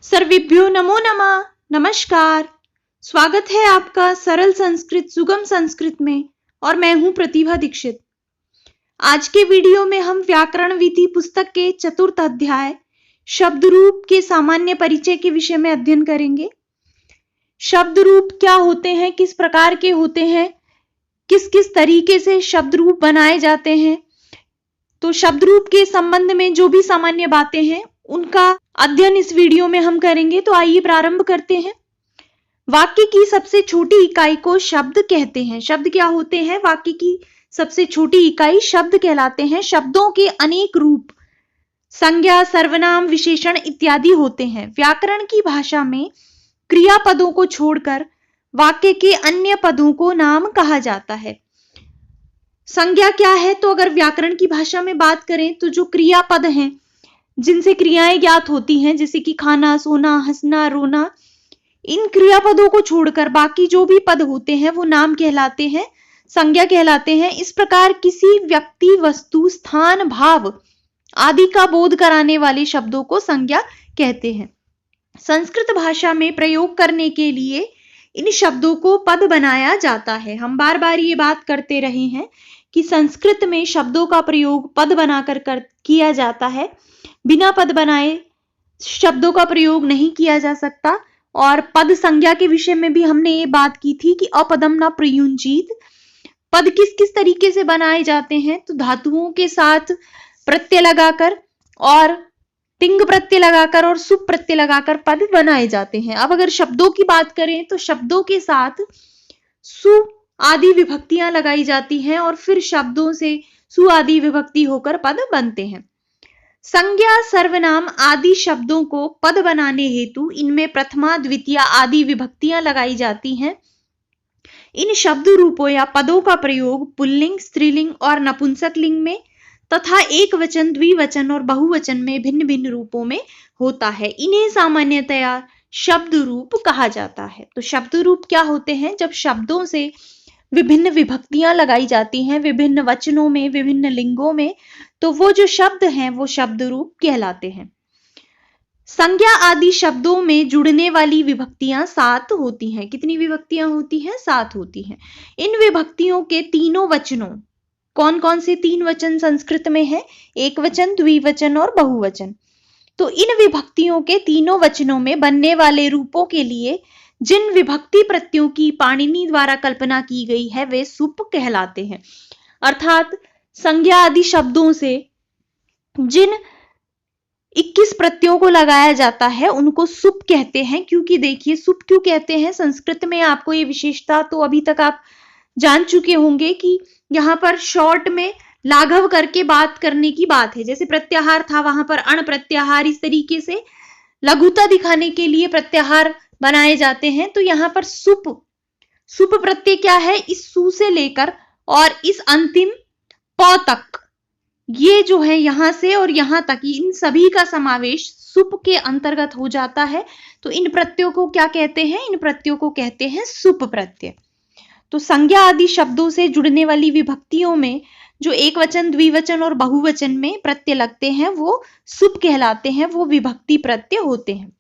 सर्वेभ्यो नमो नमः। नमस्कार, स्वागत है आपका सरल संस्कृत सुगम संस्कृत में और मैं हूं प्रतिभा दीक्षित। आज के वीडियो में हम व्याकरण विधि पुस्तक के चतुर्थ अध्याय शब्द रूप के सामान्य परिचय के विषय में अध्ययन करेंगे। शब्द रूप क्या होते हैं, किस प्रकार के होते हैं, किस किस तरीके से शब्द रूप बनाए जाते हैं, तो शब्द रूप के संबंध में जो भी सामान्य बातें हैं उनका अध्ययन इस वीडियो में हम करेंगे। तो आइए प्रारंभ करते हैं। वाक्य की सबसे छोटी इकाई को शब्द कहते हैं। शब्द क्या होते हैं? वाक्य की सबसे छोटी इकाई शब्द कहलाते हैं। शब्दों के अनेक रूप संज्ञा, सर्वनाम, विशेषण इत्यादि होते हैं। व्याकरण की भाषा में क्रियापदों को छोड़कर वाक्य के अन्य पदों को नाम कहा जाता है। संज्ञा क्या है? तो अगर व्याकरण की भाषा में बात करें तो जो क्रियापद हैं जिनसे क्रियाएं ज्ञात होती हैं, जैसे कि खाना, सोना, हंसना, रोना, इन क्रियापदों को छोड़कर बाकी जो भी पद होते हैं वो नाम कहलाते हैं, संज्ञा कहलाते हैं। इस प्रकार किसी व्यक्ति, वस्तु, स्थान, भाव आदि का बोध कराने वाले शब्दों को संज्ञा कहते हैं। संस्कृत भाषा में प्रयोग करने के लिए इन शब्दों को पद बनाया जाता है। हम बार बार ये बात करते रहे हैं कि संस्कृत में शब्दों का प्रयोग पद बनाकर किया जाता है। बिना पद बनाए शब्दों का प्रयोग नहीं किया जा सकता। और पद संज्ञा के विषय में भी हमने ये बात की थी कि अपदम न प्रयुंजीत। पद किस किस तरीके से बनाए जाते हैं? तो धातुओं के साथ प्रत्यय लगाकर और तिंग प्रत्यय लगाकर और सुप प्रत्यय लगाकर पद बनाए जाते हैं। अब अगर शब्दों की बात करें तो शब्दों के साथ सु आदि विभक्तियां लगाई जाती हैं और फिर शब्दों से सु आदि विभक्ति होकर पद बनते हैं। संज्ञा, सर्वनाम आदि शब्दों को पद बनाने हेतु इनमें प्रथमा, द्वितीय आदि विभक्तियां लगाई जाती हैं। इन शब्द रूपों या पदों का प्रयोग पुल्लिंग, स्त्रीलिंग और नपुंसक लिंग में तथा एक वचन, द्विवचन और बहुवचन में भिन्न भिन्न रूपों में होता है। इन्हें सामान्यतया शब्द रूप कहा जाता है। तो शब्द रूप क्या होते हैं? जब शब्दों से विभिन्न विभक्तियां लगाई जाती हैं, विभिन्न वचनों में, विभिन्न लिंगों में, तो वो जो शब्द हैं वो शब्द रूप कहलाते हैं। संज्ञा आदि शब्दों में जुड़ने वाली विभक्तियां 7 होती हैं। कितनी विभक्तियां होती हैं? 7 होती हैं। इन विभक्तियों के तीनों वचनों, कौन कौन से 3 वचन संस्कृत में है? एक वचन, द्विवचन और बहुवचन। तो इन विभक्तियों के तीनों वचनों में बनने वाले रूपों के लिए जिन विभक्ति प्रत्ययों की पाणिनि द्वारा कल्पना की गई है वे सुप कहलाते हैं। अर्थात संज्ञा आदि शब्दों से जिन 21 प्रत्ययों को लगाया जाता है उनको सुप कहते हैं। क्योंकि देखिए, सुप क्यों कहते हैं? संस्कृत में आपको ये विशेषता तो अभी तक आप जान चुके होंगे कि यहाँ पर शॉर्ट में लाघव करके बात करने की बात है। जैसे प्रत्याहार था, वहां पर अण प्रत्याहार, इस तरीके से लघुता दिखाने के लिए प्रत्याहार बनाए जाते हैं। तो यहाँ पर सुप प्रत्यय क्या है? इस सु से लेकर और इस अंतिम प तक, ये जो है यहां से और यहां तक, इन सभी का समावेश सुप के अंतर्गत हो जाता है। तो इन प्रत्ययों को क्या कहते हैं? इन प्रत्ययों को कहते हैं सुप प्रत्यय। तो संज्ञा आदि शब्दों से जुड़ने वाली विभक्तियों में जो एक वचन, द्विवचन और बहुवचन में प्रत्यय लगते हैं वो सुप कहलाते हैं, वो विभक्ति प्रत्यय होते हैं।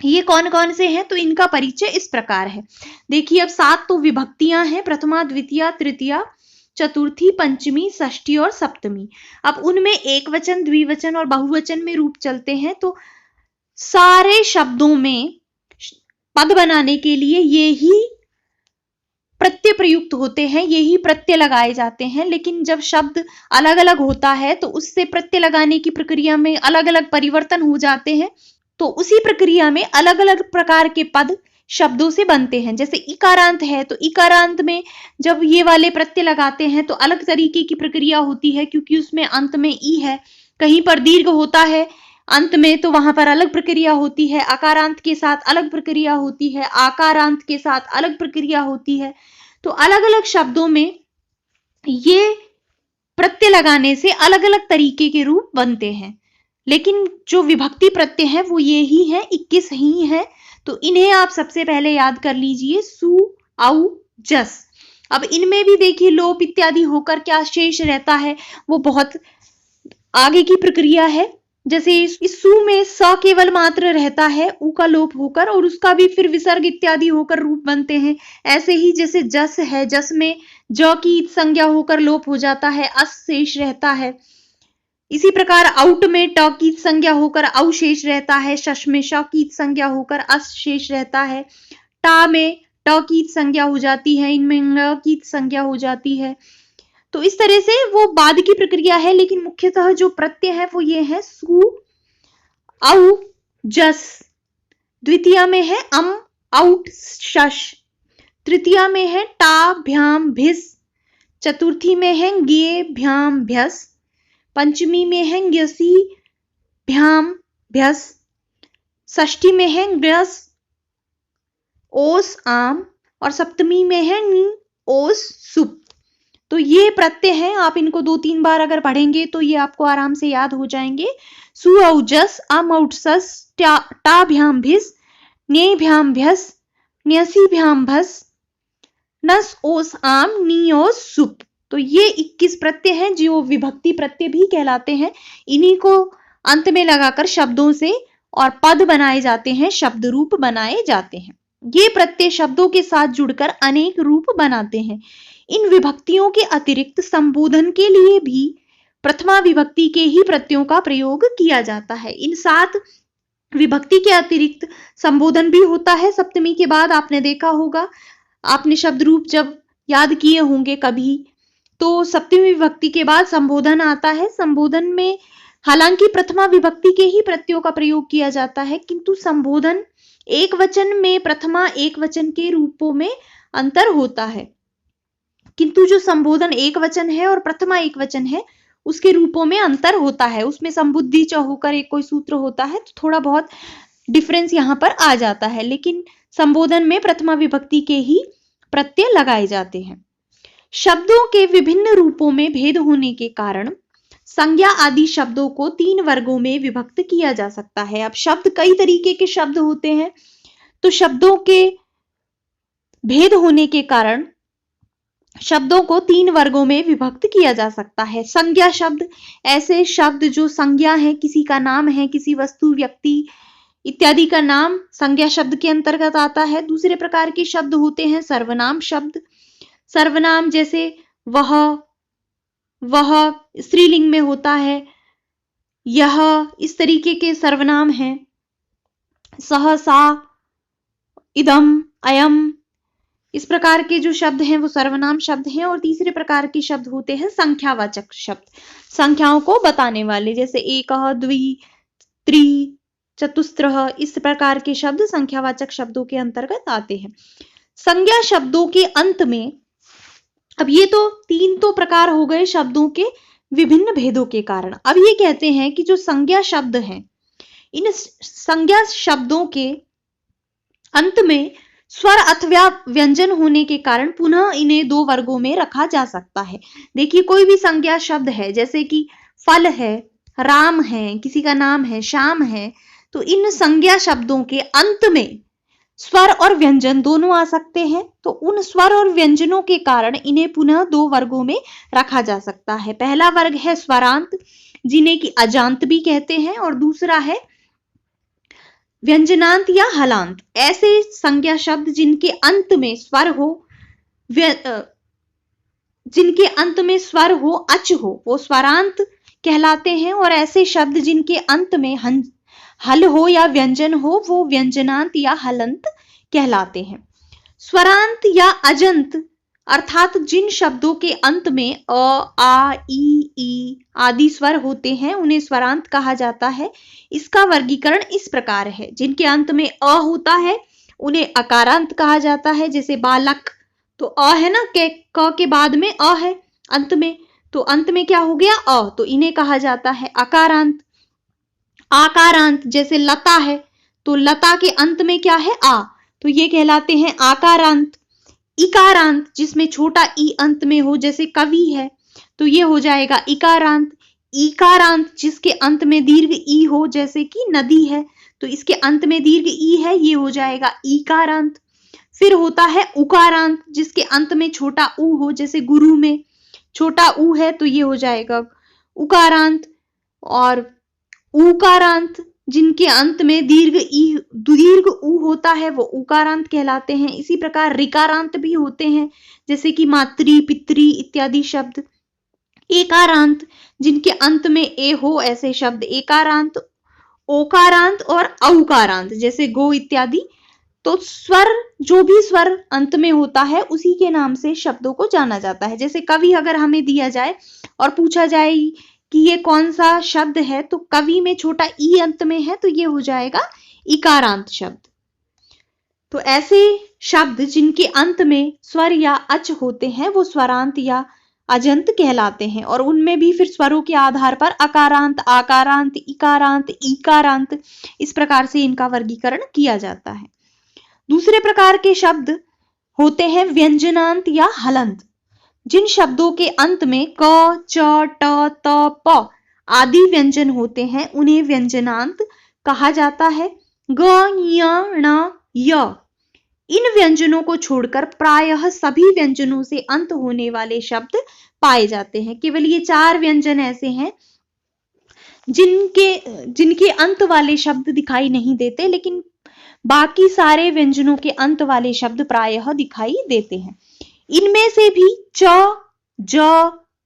ये कौन कौन से हैं? तो इनका परिचय इस प्रकार है। देखिए, अब 7 तो विभक्तियां हैं, प्रथमा, द्वितीय, तृतीय, चतुर्थी, पंचमी, षष्ठी और सप्तमी। अब उनमें एक वचन, द्विवचन और बहुवचन में रूप चलते हैं। तो सारे शब्दों में पद बनाने के लिए ये ही प्रत्यय प्रयुक्त होते हैं, यही प्रत्यय लगाए जाते हैं। लेकिन जब शब्द अलग अलग होता है तो उससे प्रत्यय लगाने की प्रक्रिया में अलग अलग परिवर्तन हो जाते हैं। तो उसी प्रक्रिया में अलग अलग प्रकार के पद शब्दों से बनते हैं। जैसे इकारांत है तो इकारांत में जब ये वाले प्रत्यय लगाते हैं तो अलग तरीके की प्रक्रिया होती है, क्योंकि उसमें अंत में ई है। कहीं पर दीर्घ होता है अंत में तो वहां पर अलग प्रक्रिया होती है। अकारांत के साथ अलग प्रक्रिया होती है, आकारांत के साथ अलग प्रक्रिया होती है। तो अलग अलग शब्दों में ये प्रत्यय लगाने से अलग अलग तरीके के रूप बनते हैं। लेकिन जो विभक्ति प्रत्यय है वो ये ही है, 21 ही है। तो इन्हें आप सबसे पहले याद कर लीजिए, सु, औ, जस। अब इनमें भी देखिए लोप इत्यादि होकर क्या शेष रहता है वो बहुत आगे की प्रक्रिया है। जैसे इस सु में स केवल मात्र रहता है, उ का लोप होकर, और उसका भी फिर विसर्ग इत्यादि होकर रूप बनते हैं। ऐसे ही जैसे जस है, जस में ज की संज्ञा होकर लोप हो जाता है, अस शेष रहता है। इसी प्रकार आउट में ट की संज्ञा होकर औ शेष रहता है, शश में श की संज्ञा होकर अस शेष रहता है, टा में ट की संज्ञा हो जाती है, इनमें ङ की संज्ञा हो जाती है। तो इस तरह से वो बाद की प्रक्रिया है, लेकिन मुख्यतः जो प्रत्यय है वो ये है सु, औ, जस। द्वितीय में है अम, औट, शश। तृतीया में है टा, भ्याम, भिस। चतुर्थी में है ज्ञे, भ्याम, भ्यस। पंचमी में है ज्ञसी, भ्याम, भ्यस। षष्ठी में है ग्रस, ओस, आम। और सप्तमी में है नी, ओस, सुप। तो ये प्रत्यय हैं, आप इनको 2-3 बार अगर पढ़ेंगे तो ये आपको आराम से याद हो जाएंगे। सु, औ, जस, अम, औट, सस, टा, भ्याम, भिस, न्ये, भ्याम, भ्यस, न्यसी, भ्याम, भस, नस, ओस, आम, नी, ओस, सुप। तो ये 21 प्रत्यय हैं जो विभक्ति प्रत्यय भी कहलाते हैं। इन्हीं को अंत में लगाकर शब्दों से और पद बनाए जाते हैं, शब्द रूप बनाए जाते हैं। ये प्रत्यय शब्दों के साथ जुड़कर अनेक रूप बनाते हैं। इन विभक्तियों के अतिरिक्त संबोधन के लिए भी प्रथमा विभक्ति के ही प्रत्ययों का प्रयोग किया जाता है। इन 7 विभक्ति के अतिरिक्त संबोधन भी होता है सप्तमी के बाद। आपने देखा होगा, आपने शब्द रूप जब याद किए होंगे कभी, तो सप्तमी विभक्ति के बाद संबोधन आता है। संबोधन में हालांकि प्रथमा विभक्ति के ही प्रत्ययों का प्रयोग किया जाता है, किंतु संबोधन एक वचन में प्रथमा एक वचन के रूपों में अंतर होता है। किंतु जो संबोधन एक वचन है और प्रथमा एक वचन है, उसके रूपों में अंतर होता है। उसमें संबुद्धि च होकर एक कोई सूत्र होता है, तो थोड़ा बहुत डिफरेंस यहाँ पर आ जाता है, लेकिन संबोधन में प्रथमा विभक्ति के ही प्रत्यय लगाए जाते हैं। शब्दों के विभिन्न रूपों में भेद होने के कारण संज्ञा आदि शब्दों को 3 वर्गों में विभक्त किया जा सकता है। अब शब्द कई तरीके के शब्द होते हैं, तो शब्दों के भेद होने के कारण शब्दों को 3 वर्गों में विभक्त किया जा सकता है। संज्ञा शब्द, ऐसे शब्द जो संज्ञा है, किसी का नाम है, किसी वस्तु, व्यक्ति इत्यादि का नाम संज्ञा शब्द के अंतर्गत आता है। दूसरे प्रकार के शब्द होते हैं सर्वनाम शब्द। सर्वनाम जैसे वह स्त्रीलिंग में होता है, यह, इस तरीके के सर्वनाम हैं। सह, सा, इदम, अयम, इस प्रकार के जो शब्द हैं वो सर्वनाम शब्द हैं। और तीसरे प्रकार के शब्द होते हैं संख्यावाचक शब्द, संख्याओं को बताने वाले, जैसे एकः, द्वि, त्रि, चतुस्त्रः, इस प्रकार के शब्द संख्यावाचक शब्दों के अंतर्गत आते हैं। संज्ञा शब्दों के अंत में, अब ये तो 3 तो प्रकार हो गए शब्दों के विभिन्न भेदों के कारण। अब ये कहते हैं कि जो संज्ञा शब्द हैं, इन संज्ञा शब्दों के अंत में स्वर अथवा व्यंजन होने के कारण पुनः इन्हें 2 वर्गों में रखा जा सकता है। देखिए, कोई भी संज्ञा शब्द है, जैसे कि फल है, राम है, किसी का नाम है, श्याम है, तो इन संज्ञा शब्दों के अंत में स्वर और व्यंजन दोनों आ सकते हैं। तो उन स्वर और व्यंजनों के कारण इन्हें पुनः 2 वर्गों में रखा जा सकता है। पहला वर्ग है स्वरांत, जिन्हें कि अजांत भी कहते हैं, और दूसरा है व्यंजनांत या हलांत। ऐसे संज्ञा शब्द जिनके अंत में स्वर हो, जिनके अंत में स्वर हो, अच हो, वो स्वरांत कहलाते हैं। और ऐसे शब्द जिनके अंत में हल हो या व्यंजन हो, वो व्यंजनांत या हलंत कहलाते हैं। स्वरांत या अजंत अर्थात जिन शब्दों के अंत में अ, आ, ई आदि स्वर होते हैं, उन्हें स्वरांत कहा जाता है। इसका वर्गीकरण इस प्रकार है। जिनके अंत में अ होता है उन्हें अकारांत कहा जाता है, जैसे बालक, तो अ है ना, क के बाद में अ है अंत में, तो अंत में क्या हो गया, अ, तो इन्हें कहा जाता है अकारांत। आकारांत, जैसे लता है, तो लता के अंत में क्या है, आ, तो ये कहलाते हैं आकारांत। इकारांत, जिसमें छोटा ई अंत में हो, जैसे कवि है, तो ये हो जाएगा इकारांत। ईकारांत, जिसके अंत में दीर्घ ई हो, जैसे कि नदी है, तो इसके अंत में दीर्घ ई है, ये हो जाएगा ईकारांत। फिर होता है उकारांत, जिसके अंत में छोटा ऊ हो, जैसे गुरु में छोटा ऊ है, तो ये हो जाएगा उकारांत। और ऊकारांत जिनके अंत में दीर्घ ऊ होता है वो ऊकारांत कहलाते हैं। इसी प्रकार ऋकारांत भी होते हैं, जैसे कि मातृ, पितृ इत्यादि शब्द। एकारांत जिनके अंत में ए हो ऐसे शब्द एकारांत। ओकारांत और औकारांत जैसे गो इत्यादि। तो स्वर, जो भी स्वर अंत में होता है उसी के नाम से शब्दों को जाना जाता है। जैसे कवि अगर हमें दिया जाए और पूछा जाए कि ये कौन सा शब्द है, तो कवि में छोटा ई अंत में है तो ये हो जाएगा इकारांत शब्द। तो ऐसे शब्द जिनके अंत में स्वर या अच होते हैं वो स्वरांत या अजंत कहलाते हैं, और उनमें भी फिर स्वरों के आधार पर अकारांत, आकारांत, इकारांत, ईकारांत इस प्रकार से इनका वर्गीकरण किया जाता है। दूसरे प्रकार के शब्द होते हैं व्यंजनांत या हलंत। जिन शब्दों के अंत में क, च, ट, त, प आदि व्यंजन होते हैं उन्हें व्यंजनांत कहा जाता है। ग, य, ण, य इन व्यंजनों को छोड़कर प्रायः सभी व्यंजनों से अंत होने वाले शब्द पाए जाते हैं। केवल ये 4 व्यंजन ऐसे हैं जिनके अंत वाले शब्द दिखाई नहीं देते, लेकिन बाकी सारे व्यंजनों के अंत वाले शब्द प्रायः दिखाई देते हैं। इनमें से भी च, ज,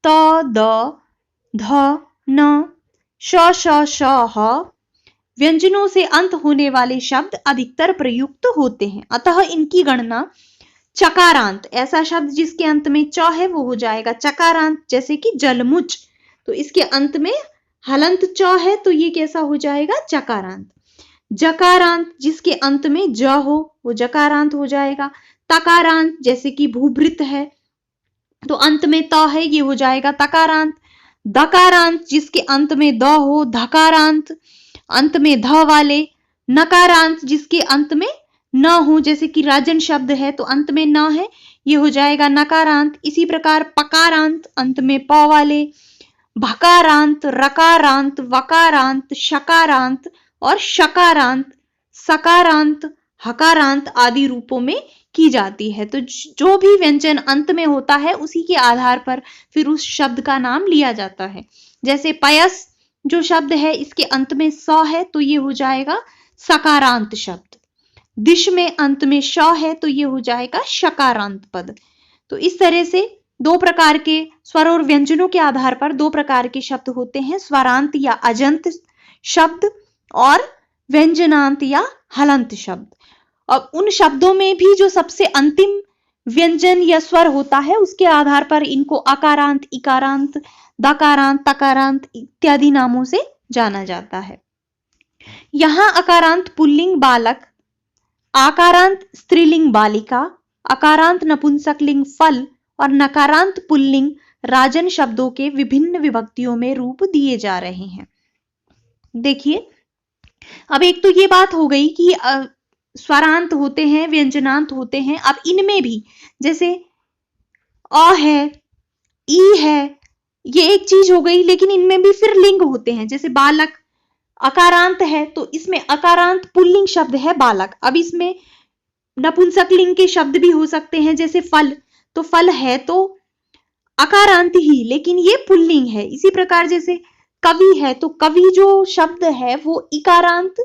त, द, ध, न, श, श, श, ह व्यंजनों से अंत होने वाले शब्द अधिकतर प्रयुक्त होते हैं। अतः इनकी गणना चकारांत, ऐसा शब्द जिसके अंत में च है वो हो जाएगा चकारांत, जैसे कि जलमुच, तो इसके अंत में हलंत च है तो ये कैसा हो जाएगा चकारांत। जकारांत जिसके अंत में ज हो वो जकारांत हो जाएगा। तकारांत जैसे कि भूभृत है तो अंत में त है ये हो जाएगा तकारांत। दकारांत जिसके अंत में द हो धकारांत, अंत में ध वाले। नकारांत जिसके अंत में न हो, जैसे कि राजन शब्द है तो अंत में न है ये हो जाएगा नकारांत। इसी प्रकार पकारांत अंत में प वाले। भकारांत, रकारांत, वकारांत, शकारांत और शकारांत, सकारांत, हकारांत आदि रूपों में की जाती है। तो जो भी व्यंजन अंत में होता है उसी के आधार पर फिर उस शब्द का नाम लिया जाता है। जैसे पयस जो शब्द है इसके अंत में स है तो ये हो जाएगा सकारांत शब्द। दिश में अंत में श है तो ये हो जाएगा शकारांत पद। तो इस तरह से 2 प्रकार के स्वर और व्यंजनों के आधार पर 2 प्रकार के शब्द होते हैं, स्वरांत या अजंत शब्द और व्यंजनांत या हलंत शब्द। अब उन शब्दों में भी जो सबसे अंतिम व्यंजन या स्वर होता है उसके आधार पर इनको अकारांत, इकारांत, दकारांत, तकारांत इत्यादि नामों से जाना जाता है। यहां अकारांत पुल्लिंग बालक, आकारांत स्त्रीलिंग बालिका, अकारांत नपुंसकलिंग फल और नकारांत पुल्लिंग राजन शब्दों के विभिन्न विभक्तियों में रूप दिए जा रहे हैं। देखिए, अब एक तो ये बात हो गई कि स्वरांत होते हैं, व्यंजनांत होते हैं। अब इनमें भी जैसे अ है, ई है, ये एक चीज हो गई, लेकिन इनमें भी फिर लिंग होते हैं। जैसे बालक अकारांत है तो इसमें अकारांत पुल्लिंग शब्द है बालक। अब इसमें नपुंसकलिंग के शब्द भी हो सकते हैं, जैसे फल, तो फल है तो अकारांत ही लेकिन ये पुल्लिंग है। इसी प्रकार जैसे कवि है तो कवि जो शब्द है वो इकारांत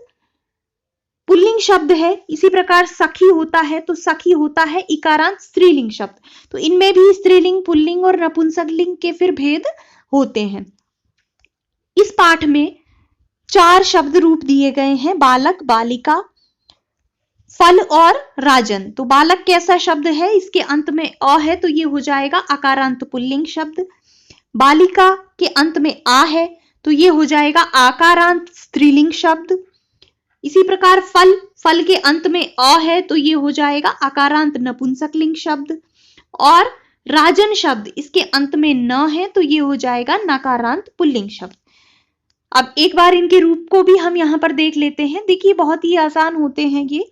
पुल्लिंग शब्द है। इसी प्रकार सखी होता है तो सखी होता है इकारांत स्त्रीलिंग शब्द। तो इनमें भी स्त्रीलिंग, पुल्लिंग और नपुंसकलिंग के फिर भेद होते हैं। इस पाठ में 4 शब्द रूप दिए गए हैं, बालक, बालिका, फल और राजन। तो बालक कैसा शब्द है, इसके अंत में अ है तो ये हो जाएगा अकारांत पुल्लिंग शब्द। बालिका के अंत में आ है तो ये हो जाएगा आकारांत स्त्रीलिंग शब्द। इसी प्रकार फल, फल के अंत में अ है तो ये हो जाएगा अकारांत नपुंसकलिंग शब्द। और राजन शब्द इसके अंत में न है तो ये हो जाएगा नकारांत पुल्लिंग शब्द। अब एक बार इनके रूप को भी हम यहां पर देख लेते हैं। देखिए, बहुत ही आसान होते हैं ये।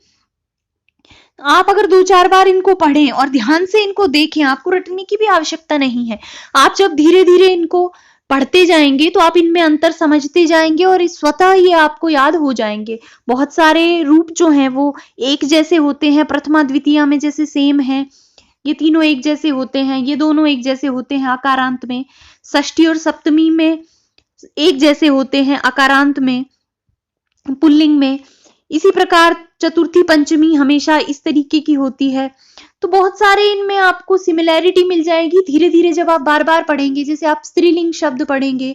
आप अगर 2-4 बार इनको पढ़ें और ध्यान से इनको देखें, आपको रटने की भी आवश्यकता नहीं है। आप जब धीरे धीरे इनको पढ़ते जाएंगे तो आप इनमें अंतर समझते जाएंगे और स्वतः ये आपको याद हो जाएंगे। बहुत सारे रूप जो हैं वो एक जैसे होते हैं, प्रथमा द्वितीया में जैसे सेम है, ये तीनों एक जैसे होते हैं, ये दोनों एक जैसे होते हैं आकारांत में। षष्ठी और सप्तमी में एक जैसे होते हैं अकारांत में, पुल्लिंग में। इसी प्रकार चतुर्थी पंचमी हमेशा इस तरीके की होती है। तो बहुत सारे इनमें आपको सिमिलैरिटी मिल जाएगी धीरे धीरे जब आप बार बार पढ़ेंगे। जैसे आप स्त्रीलिंग शब्द पढ़ेंगे,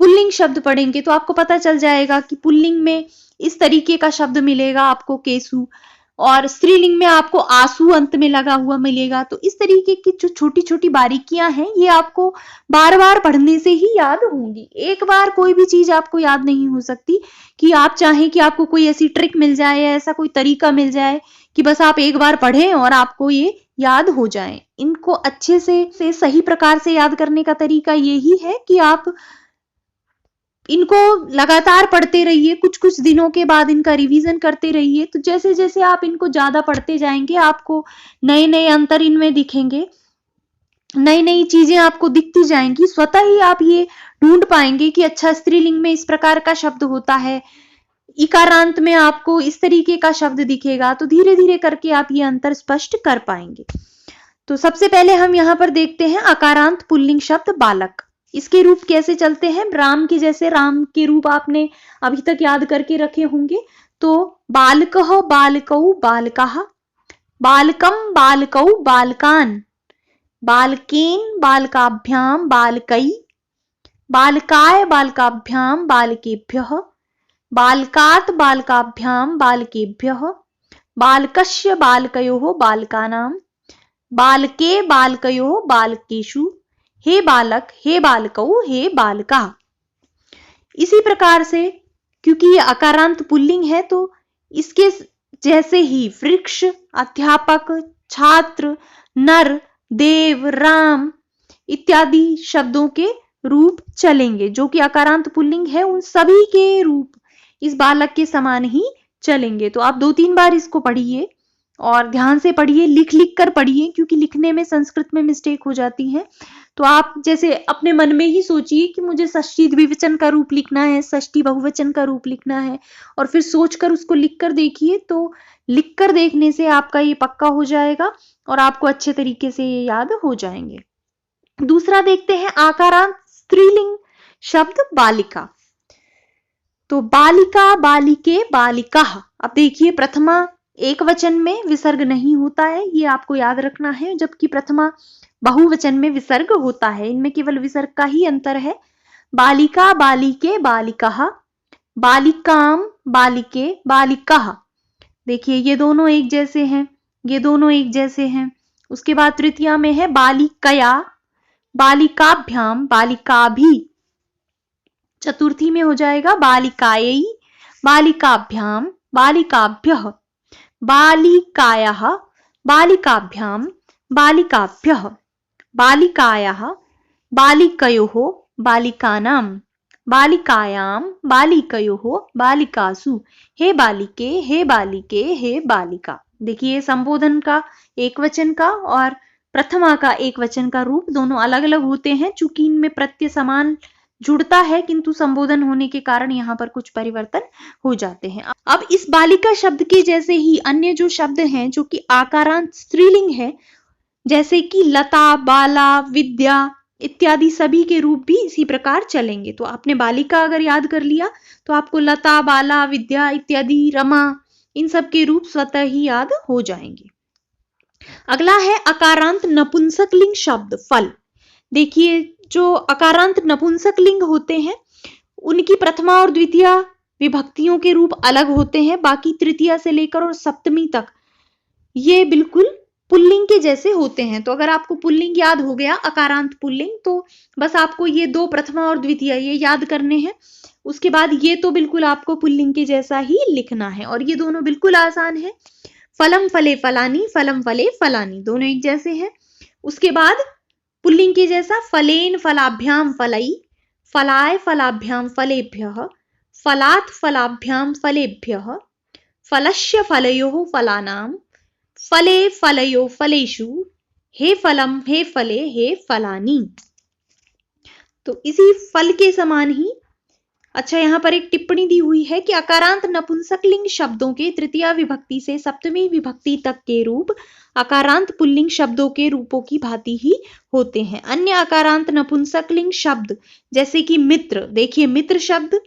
पुल्लिंग शब्द पढ़ेंगे, तो आपको पता चल जाएगा कि पुल्लिंग में इस तरीके का शब्द मिलेगा आपको केसु, और स्त्रीलिंग में आपको आंसू अंत में लगा हुआ मिलेगा। तो इस तरीके की जो छोटी छोटी बारीकियां हैं ये आपको बार बार पढ़ने से ही याद होंगी। एक बार कोई भी चीज आपको याद नहीं हो सकती कि आप चाहें कि आपको कोई ऐसी ट्रिक मिल जाए या ऐसा कोई तरीका मिल जाए कि बस आप एक बार पढ़ें और आपको ये याद हो जाए। इनको अच्छे से सही प्रकार से याद करने का तरीका यही है कि आप इनको लगातार पढ़ते रहिए, कुछ कुछ दिनों के बाद इनका रिवीजन करते रहिए। तो जैसे जैसे आप इनको ज्यादा पढ़ते जाएंगे आपको नए नए अंतर इनमें दिखेंगे, नई नई चीजें आपको दिखती जाएंगी। स्वतः ही आप ये ढूंढ पाएंगे कि अच्छा स्त्रीलिंग में इस प्रकार का शब्द होता है, इकारांत में आपको इस तरीके का शब्द दिखेगा। तो धीरे धीरे करके आप ये अंतर स्पष्ट कर पाएंगे। तो सबसे पहले हम यहाँ पर देखते हैं अकारांत पुल्लिंग शब्द बालक। इसके रूप कैसे चलते हैं? राम के जैसे, राम के रूप आपने अभी तक याद करके रखे होंगे। तो बालकः बालकौ बालकाः, बालकं बालकौ बालकान्, बालकेन बालकाभ्यां बालकै, बालकाय बालकाभ्यां बालकेभ्यः, बालकात् बालकाभ्यां बालकेभ्यः, बालकस्य बालकयोः बालकानां, बालके बालकयोः बालकेषु, हे बालक हे बालकौ हे बालका। इसी प्रकार से क्योंकि ये अकारांत पुल्लिंग है तो इसके जैसे ही वृक्ष, अध्यापक, छात्र, नर, देव, राम इत्यादि शब्दों के रूप चलेंगे। जो कि अकारांत पुल्लिंग है उन सभी के रूप इस बालक के समान ही चलेंगे। तो आप 2-3 बार इसको पढ़िए और ध्यान से पढ़िए, लिख लिख कर पढ़िए, क्योंकि लिखने में संस्कृत में मिस्टेक हो जाती है। तो आप जैसे अपने मन में ही सोचिए कि मुझे षष्ठी द्विवचन का रूप लिखना है, षष्ठी बहुवचन का रूप लिखना है, और फिर सोचकर उसको लिख कर देखिए। तो लिख कर देखने से आपका ये पक्का हो जाएगा और आपको अच्छे तरीके से ये याद हो जाएंगे। दूसरा देखते हैं आकारांत स्त्रीलिंग शब्द बालिका। तो बालिका, बालिके, बालिका। अब देखिए प्रथमा एक वचन में विसर्ग नहीं होता है, ये आपको याद रखना है, जबकि प्रथमा बहुवचन में विसर्ग होता है। इनमें केवल विसर्ग का ही अंतर है। बालिका, बालिके, बालिकाः, बालिकाम, बालिके, बालिकाः। देखिए ये दोनों एक जैसे हैं, ये दोनों एक जैसे हैं। उसके बाद तृतीया में है बालिकया, बालिकाभ्याम, बालिकाभि। चतुर्थी में हो जाएगा बालिकायै, बालिकाभ्याम, बालिकाभ्यः, बालिकायाः, बालिकाभ्याम, बालिकाभ्यः, बालिकायाः, बालिकयोः, बालिकानां, बालिकायां, बालिकयोः, बालिकासु, हे बालिके हे बालिके हे बालिका। देखिए संबोधन का एक वचन का और प्रथमा का एक वचन का रूप दोनों अलग अलग होते हैं। चूंकि इनमें प्रत्यय समान जुड़ता है किंतु संबोधन होने के कारण यहाँ पर कुछ परिवर्तन हो जाते हैं। अब इस बालिका शब्द के जैसे ही अन्य जो शब्द हैं जो कि आकारांत स्त्रीलिंग है, जैसे कि लता, बाला, विद्या इत्यादि सभी के रूप भी इसी प्रकार चलेंगे। तो आपने बालिका अगर याद कर लिया तो आपको लता, बाला, विद्या इत्यादि, रमा, इन सब के रूप स्वतः ही याद हो जाएंगे। अगला है अकारांत नपुंसकलिंग शब्द फल। देखिए जो अकारांत नपुंसकलिंग होते हैं उनकी प्रथमा और द्वितीया विभक्तियों के रूप अलग होते हैं। बाकी तृतीया से लेकर और सप्तमी तक ये बिल्कुल पुल्लिंग के जैसे होते हैं। तो अगर आपको पुल्लिंग याद हो गया, अकारांत पुल्लिंग, तो बस आपको ये दो प्रथमा और द्वितीया ये याद करने हैं। उसके बाद ये तो बिल्कुल आपको पुल्लिंग के जैसा ही लिखना है और ये दोनों बिल्कुल आसान है। फलम फले फलानी, फलम फले फलानी, दोनों एक जैसे हैं। उसके बाद पुल्लिंग के जैसा फलेन फलाभ्याम फलई, फलाय फलाभ्याम फलेभ्यः, फलात् फलाभ्याम फलेभ्यः, फलस्य फलयोः फलानां, फले फलयो फलेषु, हे फलम हे फले हे फलानी। तो इसी फल के समान ही अच्छा, यहाँ पर एक टिप्पणी दी हुई है कि अकारांत नपुंसकलिंग शब्दों के तृतीया विभक्ति से सप्तमी विभक्ति तक के रूप अकारांत पुल्लिंग शब्दों के रूपों की भांति ही होते हैं। अन्य अकारांत नपुंसकलिंग शब्द जैसे कि मित्र, देखिए मित्र शब्द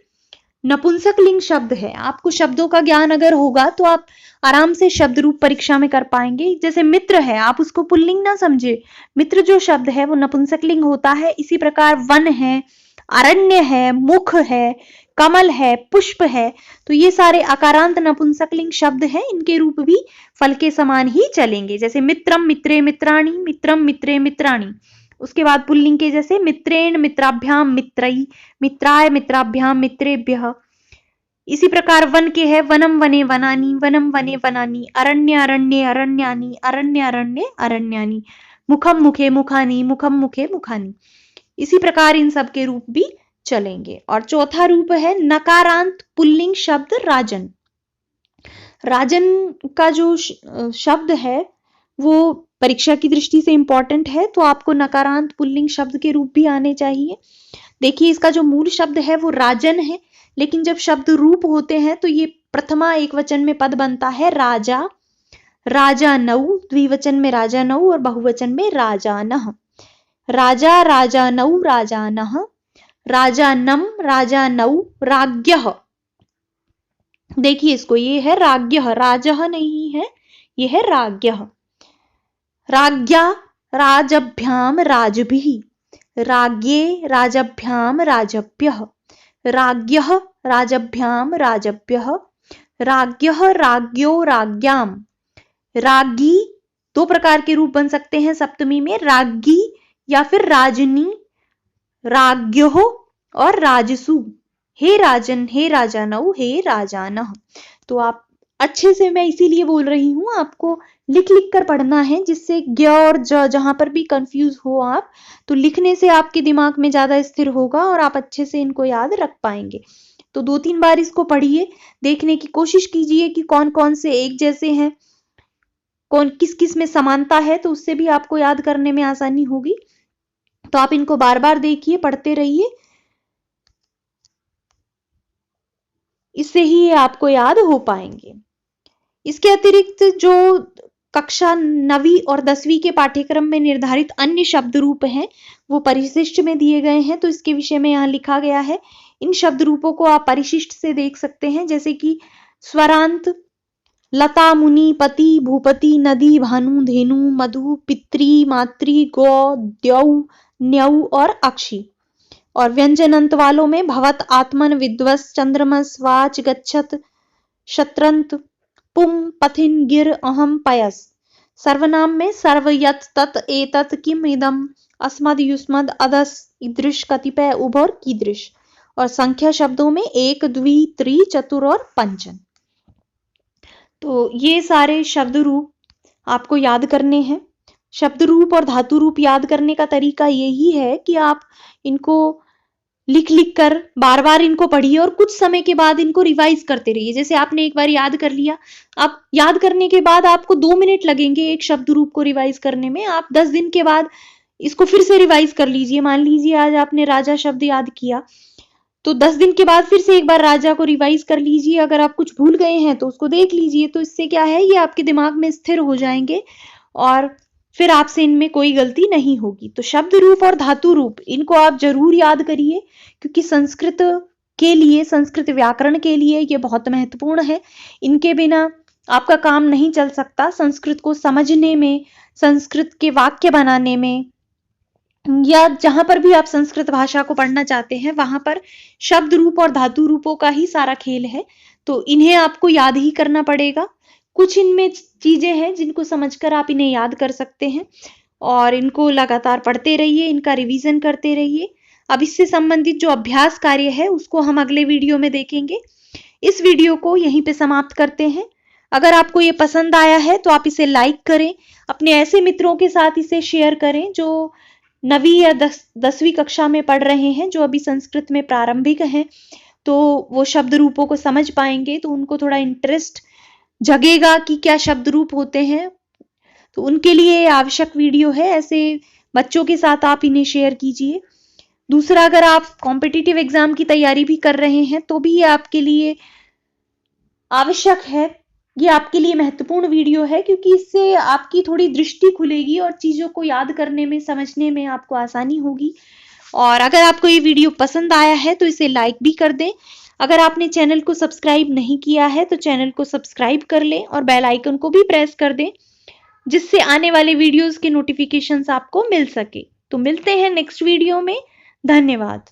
नपुंसकलिंग शब्द है। आपको शब्दों का ज्ञान अगर होगा तो आप आराम से शब्द रूप परीक्षा में कर पाएंगे। जैसे मित्र है, आप उसको पुल्लिंग ना समझे, मित्र जो शब्द है वो नपुंसकलिंग होता है। इसी प्रकार वन है, अरण्य है, मुख है, कमल है, पुष्प है, तो ये सारे अकारांत नपुंसकलिंग शब्द हैं। इनके रूप भी फल के समान ही चलेंगे। जैसे मित्रम, मित्रे, मित्राणि, मित्रम, मित्रे, मित्राणि। उसके बाद पुल्लिंग के जैसे मित्रेण, मित्राभ्याम, मित्रई, मित्राय, मित्राभ्याम, मित्रेभ्यः। इसी प्रकार वन के है वनम, वने, वनानि, वनम, वने, वनानि, अरण्य, अरण्ये, अरण्यानि, अरण्य, अरण्ये, अरण्यानि, मुखम, मुखे, मुखानि, मुखम, मुखे, मुखानि। इसी प्रकार इन सब के रूप भी चलेंगे। और चौथा रूप है नकारांत पुल्लिंग शब्द राजन। राजन का जो शब्द है वो परीक्षा की दृष्टि से इंपॉर्टेंट है, तो आपको नकारांत पुल्लिंग शब्द के रूप भी आने चाहिए। देखिए, इसका जो मूल शब्द है वो राजन है, लेकिन जब शब्द रूप होते हैं तो ये प्रथमा एक वचन में पद बनता है राजा, राजानौ, द्विवचन में राजानौ और बहुवचन में राजानः। राजा, राजानौ, राजानः, राजानम, राजानौ, राज्ञः। देखिए इसको, ये है राज्ञः, राजः नहीं है, ये है राज्ञः। राज्ञा, राजभ्याम, राजभिः, राज्ञे, राजभ्याम, राजभ्यः, राज्ञः, राजभ्याम, राजभ्यः, राज्ञः, राज्ञो, राज्ञाम। राज्ञी दो प्रकार के रूप बन सकते हैं सप्तमी में, राज्ञी या फिर राजनी, राज्ञो और राजसु। हे राजन, हे राजानौ, हे राजानः। तो आप अच्छे से, मैं इसीलिए बोल रही हूं, आपको लिख लिख कर पढ़ना है, जिससे ग और ज जहां पर भी कंफ्यूज हो आप, तो लिखने से आपके दिमाग में ज्यादा स्थिर होगा और आप अच्छे से इनको याद रख पाएंगे। तो 2-3 बार इसको पढ़िए, देखने की कोशिश कीजिए कि कौन कौन से एक जैसे हैं, कौन किस किस में समानता है, तो उससे भी आपको याद करने में आसानी होगी। तो आप इनको बार बार देखिए, पढ़ते रहिए, इससे ही ये आपको याद हो पाएंगे। इसके अतिरिक्त जो कक्षा 9वीं और 10वीं के पाठ्यक्रम में निर्धारित अन्य शब्द रूप हैं वो परिशिष्ट में दिए गए हैं, तो इसके विषय में यहाँ लिखा गया है। इन शब्द रूपों को आप परिशिष्ट से देख सकते हैं, जैसे कि स्वरांत, लता, मुनि, पति, भूपति, नदी, भानु, धेनु, मधु, पितृ, मातृ, गौ, द्यौ, न्यौ और अक्षी। और व्यंजन अंत वालों में भवत, आत्मन, विद्वस, चंद्रमस, वाच, गच्छत, शत्रंत, पुम, पथिन, गिर, अहम, पयस। सर्वनाम में सर्व, यत, तत, एतत, किम, इदम, अस्मद, युष्मद, अदस, ईदृश, कतिपय, उभ और कीदृश। और संख्या शब्दों में एक, द्वि, त्रि, चतुर और पंचन। तो ये सारे शब्द रूप आपको याद करने हैं। शब्द रूप और धातु रूप याद करने का तरीका यही है कि आप इनको लिख लिख कर बार बार इनको पढ़िए और कुछ समय के बाद इनको रिवाइज करते रहिए। जैसे आपने एक बार याद कर लिया, आप याद करने के बाद आपको 2 मिनट लगेंगे एक शब्द रूप को रिवाइज करने में। आप 10 दिन के बाद इसको फिर से रिवाइज कर लीजिए। मान लीजिए आज आपने राजा शब्द याद किया, तो 10 दिन के बाद फिर से एक बार राजा को रिवाइज कर लीजिए। अगर आप कुछ भूल गए हैं तो उसको देख लीजिए। तो इससे क्या है, ये आपके दिमाग में स्थिर हो जाएंगे और फिर आपसे इनमें कोई गलती नहीं होगी। तो शब्द रूप और धातु रूप इनको आप जरूर याद करिए, क्योंकि संस्कृत के लिए, संस्कृत व्याकरण के लिए ये बहुत महत्वपूर्ण है। इनके बिना आपका काम नहीं चल सकता। संस्कृत को समझने में, संस्कृत के वाक्य बनाने में, या जहां पर भी आप संस्कृत भाषा को पढ़ना चाहते हैं वहां पर शब्द रूप और धातु रूपों का ही सारा खेल है। तो इन्हें आपको याद ही करना पड़ेगा। कुछ इनमें चीजें हैं जिनको समझकर आप इन्हें याद कर सकते हैं और इनको लगातार पढ़ते रहिए, इनका रिवीजन करते रहिए। अब इससे संबंधित जो अभ्यास कार्य है उसको हम अगले वीडियो में देखेंगे। इस वीडियो को यहीं पे समाप्त करते हैं। अगर आपको ये पसंद आया है तो आप इसे लाइक करें, अपने ऐसे मित्रों के साथ इसे शेयर करें जो 9वीं या 10वीं कक्षा में पढ़ रहे हैं, जो अभी संस्कृत में प्रारंभिक हैं, तो वो शब्द रूपों को समझ पाएंगे, तो उनको थोड़ा इंटरेस्ट जगेगा कि क्या शब्द रूप होते हैं। तो उनके लिए आवश्यक वीडियो है। ऐसे बच्चों के साथ आप इन्हें शेयर कीजिए। दूसरा, अगर आप कॉम्पिटिटिव एग्जाम की तैयारी भी कर रहे हैं तो भी ये आपके लिए आवश्यक है। ये आपके लिए महत्वपूर्ण वीडियो है क्योंकि इससे आपकी थोड़ी दृष्टि खुलेगी और चीजों को याद करने में, समझने में आपको आसानी होगी। और अगर आपको ये वीडियो पसंद आया है तो इसे लाइक भी कर दें। अगर आपने चैनल को सब्सक्राइब नहीं किया है तो चैनल को सब्सक्राइब कर लें और बेल आइकन को भी प्रेस कर दें, जिससे आने वाले वीडियोस के नोटिफिकेशंस आपको मिल सके। तो मिलते हैं नेक्स्ट वीडियो में। धन्यवाद।